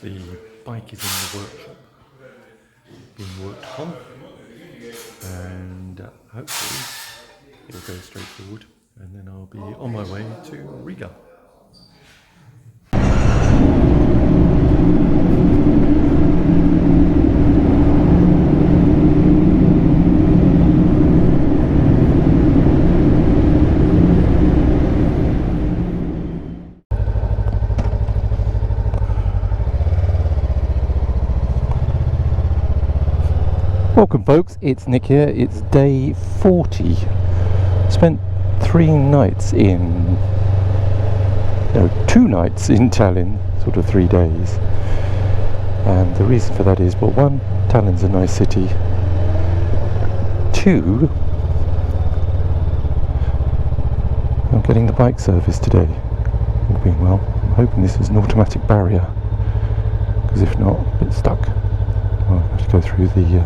The bike is in the workshop, being worked upon, and hopefully it'll go straight forward, and then I'll be on my way to Riga. Welcome folks, it's Nick here. It's day 40. Spent 2 nights in Tallinn, sort of 3 days. And the reason for that is, well, 1, Tallinn's a nice city. 2, I'm getting the bike serviced today. All being well. I'm hoping this is an automatic barrier, because if not, it's stuck. I'll have to go through the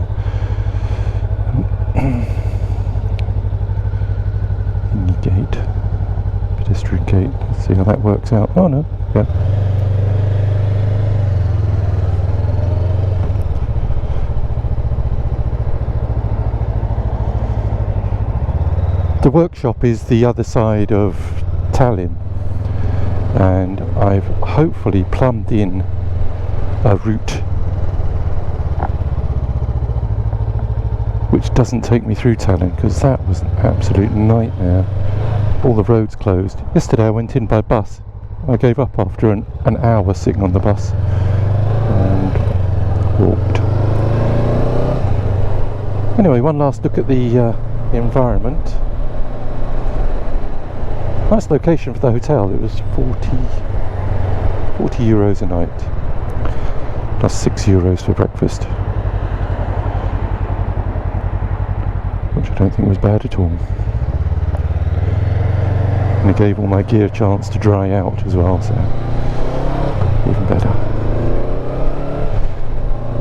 gate, pedestrian gate. Let's see how that works out. Oh no, yeah. The workshop is the other side of Tallinn, and I've hopefully plumbed in a route which doesn't take me through Tallinn, because that was an absolute nightmare. All the roads closed. Yesterday I went in by bus. I gave up after an hour sitting on the bus and walked. Anyway, one last look at the environment. Nice location for the hotel. It was 40 euros a night, plus €6 for breakfast, which I don't think was bad at all. And it gave all my gear a chance to dry out as well, so even better.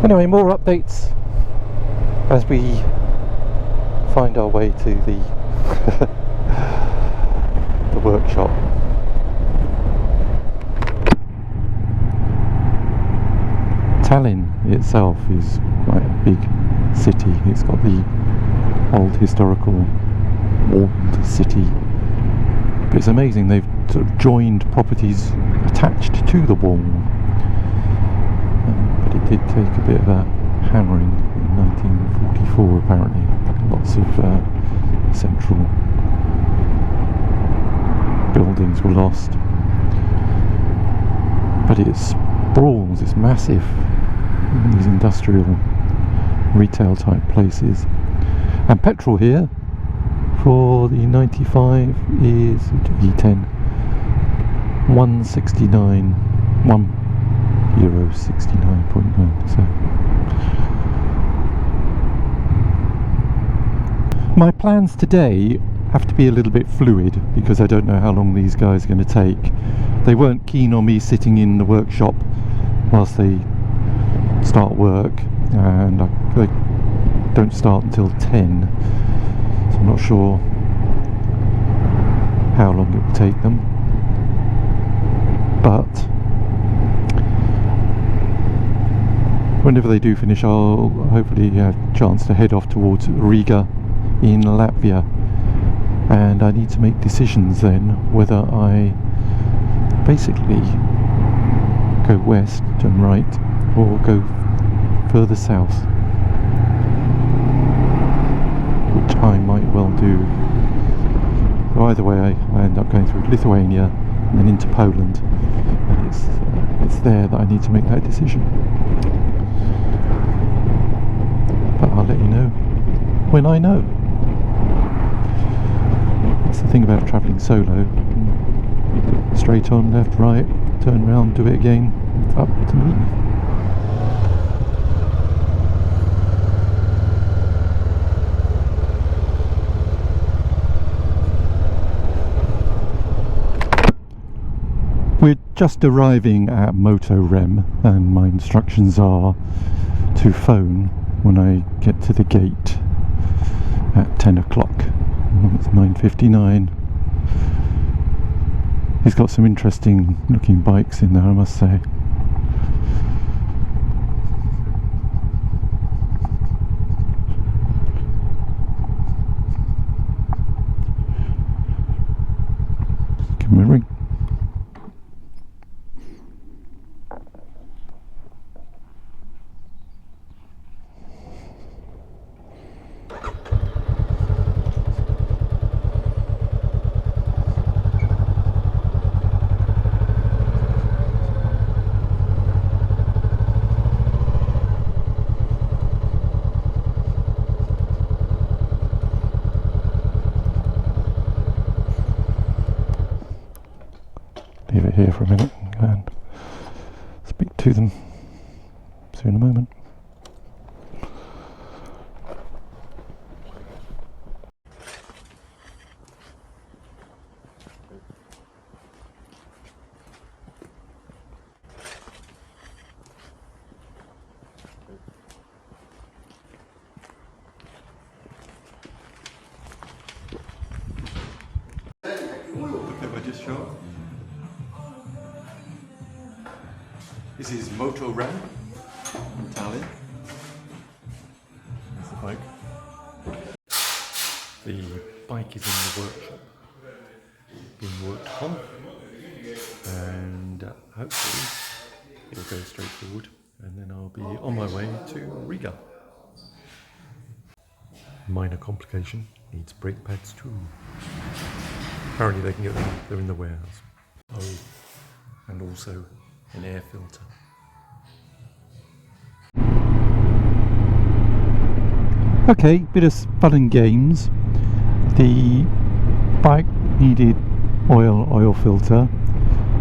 Anyway, more updates as we find our way to the the workshop. Tallinn itself is quite a big city. It's got the old historical walled city, but it's amazing they've sort of joined properties attached to the wall, but it did take a bit of a hammering in 1944 apparently. Lots of central buildings were lost, but it sprawls, it's massive, these industrial retail type places. And petrol here for the 95 is E10, €1.69, €1.69.9. So my plans today have to be a little bit fluid, because I don't know how long these guys are going to take. They weren't keen on me sitting in the workshop whilst they start work, and they don't start until 10, so I'm not sure how long it will take them, but whenever they do finish, I'll hopefully have a chance to head off towards Riga in Latvia, and I need to make decisions then whether I basically go west, turn right, or go further south, which I might well do. So either way, I end up going through Lithuania and then into Poland, and it's there that I need to make that decision. But I'll let you know when I know. That's the thing about travelling solo. Straight on, left, right, turn round, do it again. It's up to me. We're just arriving at Motorem, and my instructions are to phone when I get to the gate at 10 o'clock. It's 9:59. He's got some interesting looking bikes in there, I must say. Give me a ring. Leave it here for a minute and speak to them. See you in a moment. Look at what I just showed. This is Motorem in Tallinn. There's the bike. The bike is in the workshop, being worked on, and hopefully it'll go straight forward, and then I'll be on my way to Riga. Minor complication, needs brake pads too. Apparently they can get them, they're in the warehouse. Oh, and also an air filter. Okay, bit of fun and games. The bike needed oil filter.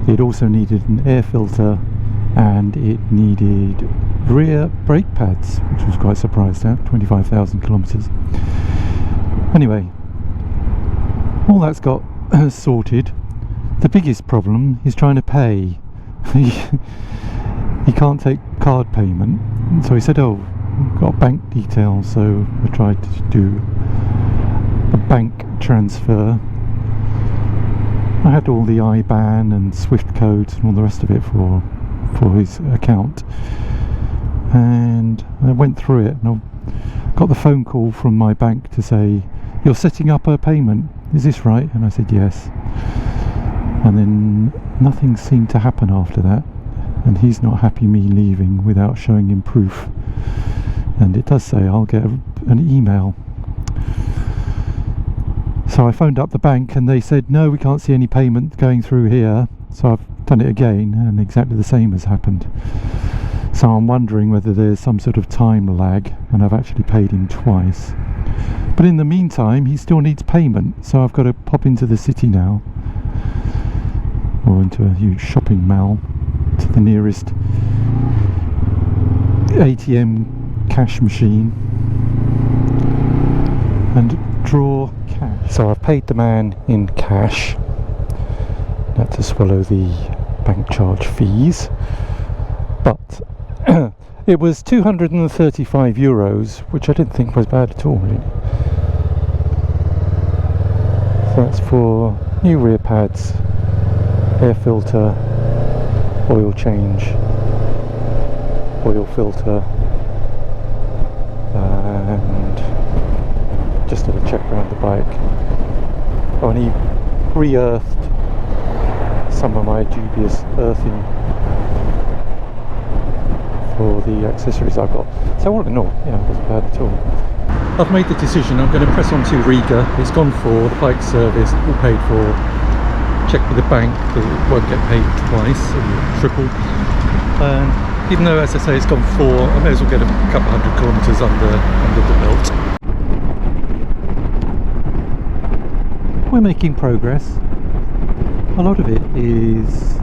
It also needed an air filter, and it needed rear brake pads, which I was quite surprised at. 25,000 kilometres. Anyway, all that's got sorted. The biggest problem is trying to pay. He can't take card payment, so he said, oh, I've got bank details, so I tried to do a bank transfer. I had all the IBAN and SWIFT codes and all the rest of it for his account, and I went through it, and I got the phone call from my bank to say, you're setting up a payment, is this right? And I said yes, and then nothing seemed to happen after that, and he's not happy me leaving without showing him proof. And it does say I'll get an email. So I phoned up the bank and they said, no, we can't see any payment going through here. So I've done it again and exactly the same has happened. So I'm wondering whether there's some sort of time lag and I've actually paid him twice. But in the meantime, he still needs payment. So I've got to pop into the city now, or into a huge shopping mall, to the nearest ATM cash machine and draw cash. So I've paid the man in cash. Had to swallow the bank charge fees, but it was 235 euros, which I didn't think was bad at all, really. So that's for new rear pads, air filter, oil change, oil filter, and just had a check around the bike. Oh, and he re-earthed some of my dubious earthing for the accessories I got. So all in all, yeah, it wasn't bad at all. I've made the decision. I'm going to press on to Riga. It's gone for, the bike's serviced, all paid for. Check with the bank because it won't get paid twice, or triple. And even though, as I say, it's gone for, I may as well get a couple hundred kilometres under the belt. We're making progress. A lot of it is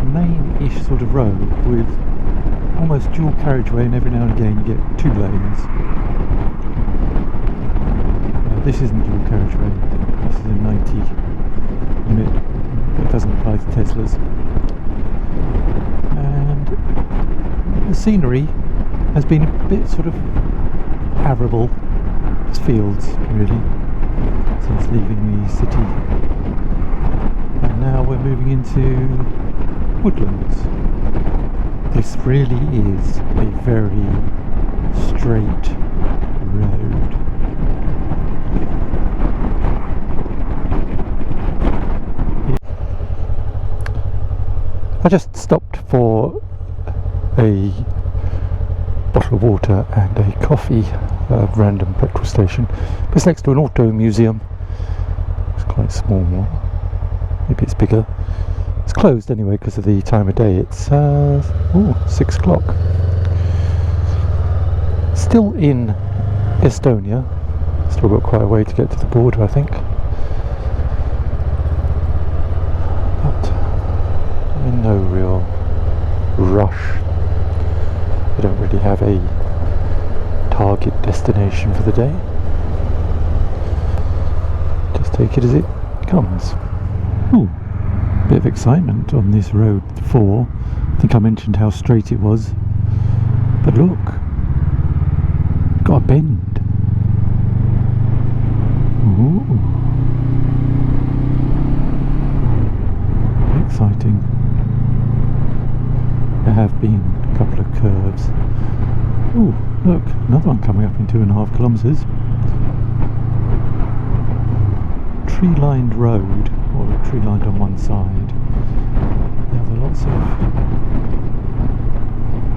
main-ish sort of road with almost dual carriageway, and every now and again you get 2 lanes. This isn't dual carriageway, this is a 90 limit. It doesn't apply to Teslas. And the scenery has been a bit sort of arable. It's fields, really, since leaving the city. And now we're moving into woodlands. This really is a very straight road. I just stopped for a bottle of water and a coffee at a random petrol station. It's next to an auto museum. It's quite small, maybe it's bigger. It's closed anyway because of the time of day. It's 6 o'clock. Still in Estonia. Still got quite a way to get to the border, I think. But I'm in no real rush. I don't really have a target destination for the day. Just take it as it comes. Ooh, bit of excitement on this road 4. I think I mentioned how straight it was. But look, got a bend. Ooh. Exciting. There have been a couple of curves. Ooh, look, another one coming up in 2.5 kilometres. Tree-lined road, or tree-lined on one side. There are lots of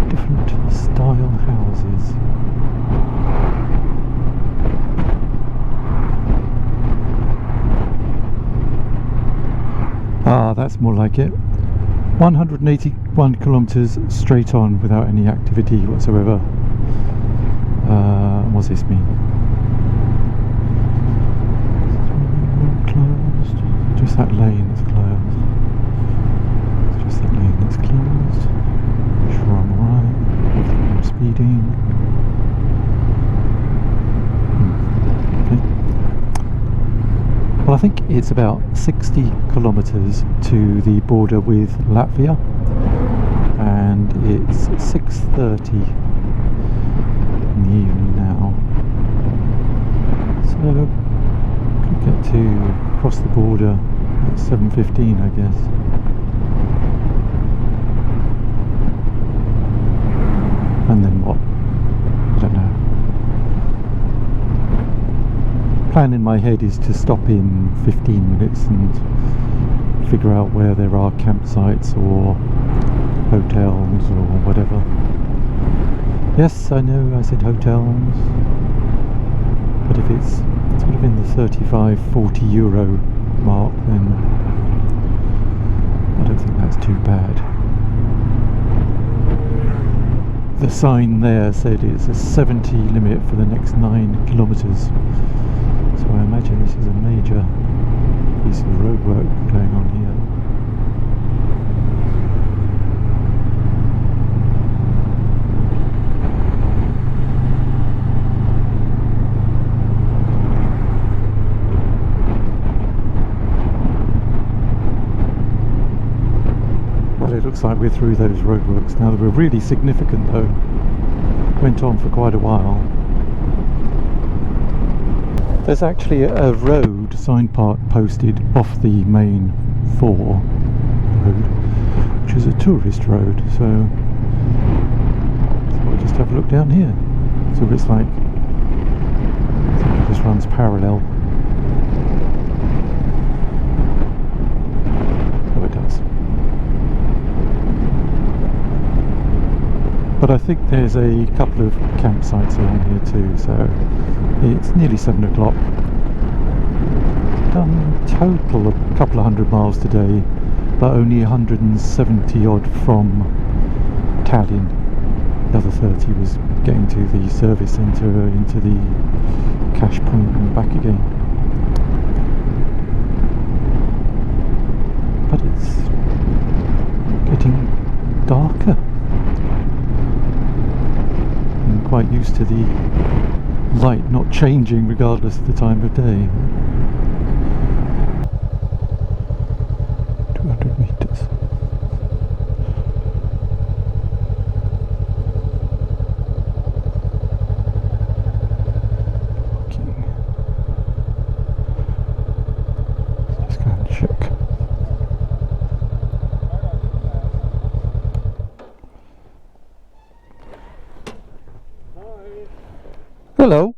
different style houses. Ah, that's more like it. 181 kilometres straight on without any activity whatsoever. What's this mean? Closed. Just that lane that's closed. It's just that lane that's closed. Sure I'm alright. I'm speeding. Okay. Well, I think it's about 60 kilometres to the border with Latvia, and it's 6:30 in the evening now, so could get to cross the border at 7:15, I guess. And then what? I don't know. Plan in my head is to stop in 15 minutes and figure out where there are campsites or hotels or whatever. Yes, I know I said hotels, but if it's sort of in the 35-40 euro mark, then I don't think that's too bad. The sign there said it's a 70 limit for the next 9 kilometres. So I imagine this is a major piece of roadwork going on here. Well, it looks like we're through those roadworks now. They were really significant though. Went on for quite a while. There's actually a road signpost posted off the main 4 road, which is a tourist road, so I'll just have a look down here. So it's like, I think it just runs parallel. Oh, it does. But I think there's a couple of campsites along here too, so it's nearly 7 o'clock. Done total a couple of 100 miles today, but only 170 odd from Tallinn. The other 30 was getting to the service centre, into the cash point and back again. But it's getting darker. I'm quite used to the light not changing regardless of the time of day. 200 meters. Parking. Let's just go and check. Hello.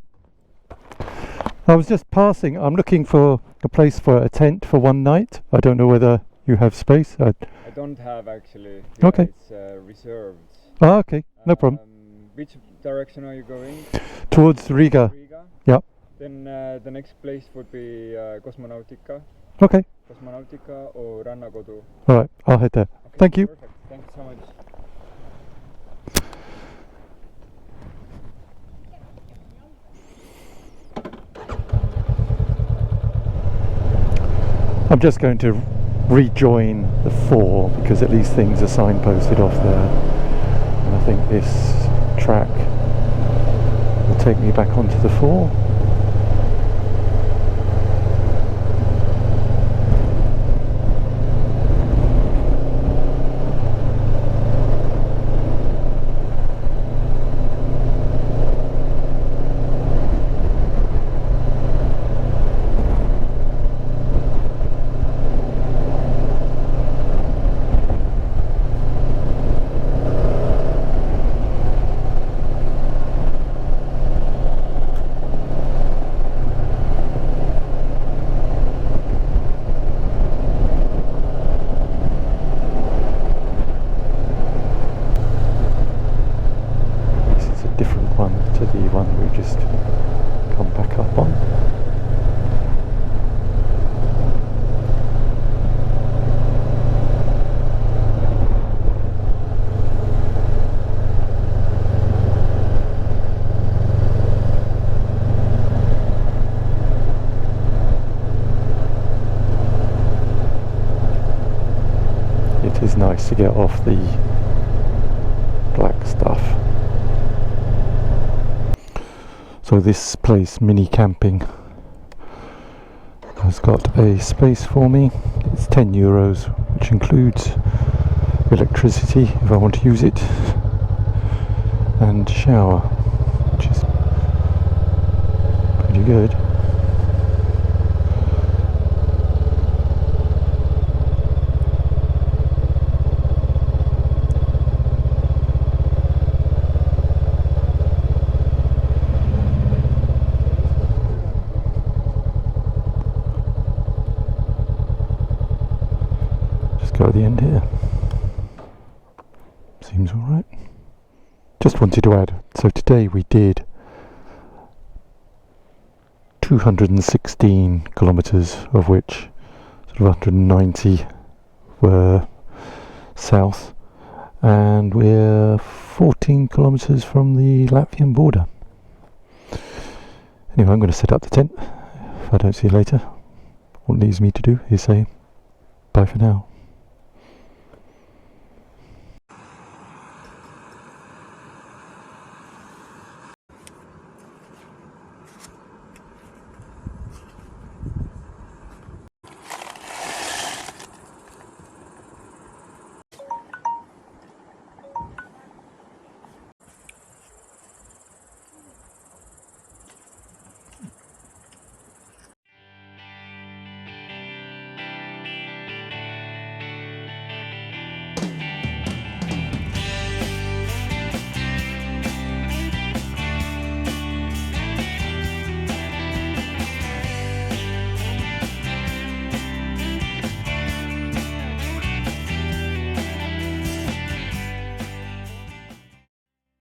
I was just passing. I'm looking for a place for a tent for one night. I don't know whether You have space? I don't have actually. Okay. It's reserved. Ah, okay, no problem. Which direction are you going? Towards Riga. Riga? Yeah. Then the next place would be Kosmonautika. Okay. Kosmonautika or Rannakodu. Alright, I'll head there. Okay, Thank you. Perfect. Thank you so much. I'm just going to rejoin the 4 because at least things are signposted off there. And I think this track will take me back onto the 4. To the one we just come back up on. It is nice to get off the black stuff. So this place, Mini Camping, has got a space for me. It's €10, which includes electricity if I want to use it, and shower, which is pretty good. Go at the end here. Seems alright. Just wanted to add, so today we did 216 kilometres, of which sort of 190 were south, and we're 14 kilometres from the Latvian border. Anyway, I'm going to set up the tent. If I don't see you later, what leaves me to do is say bye for now.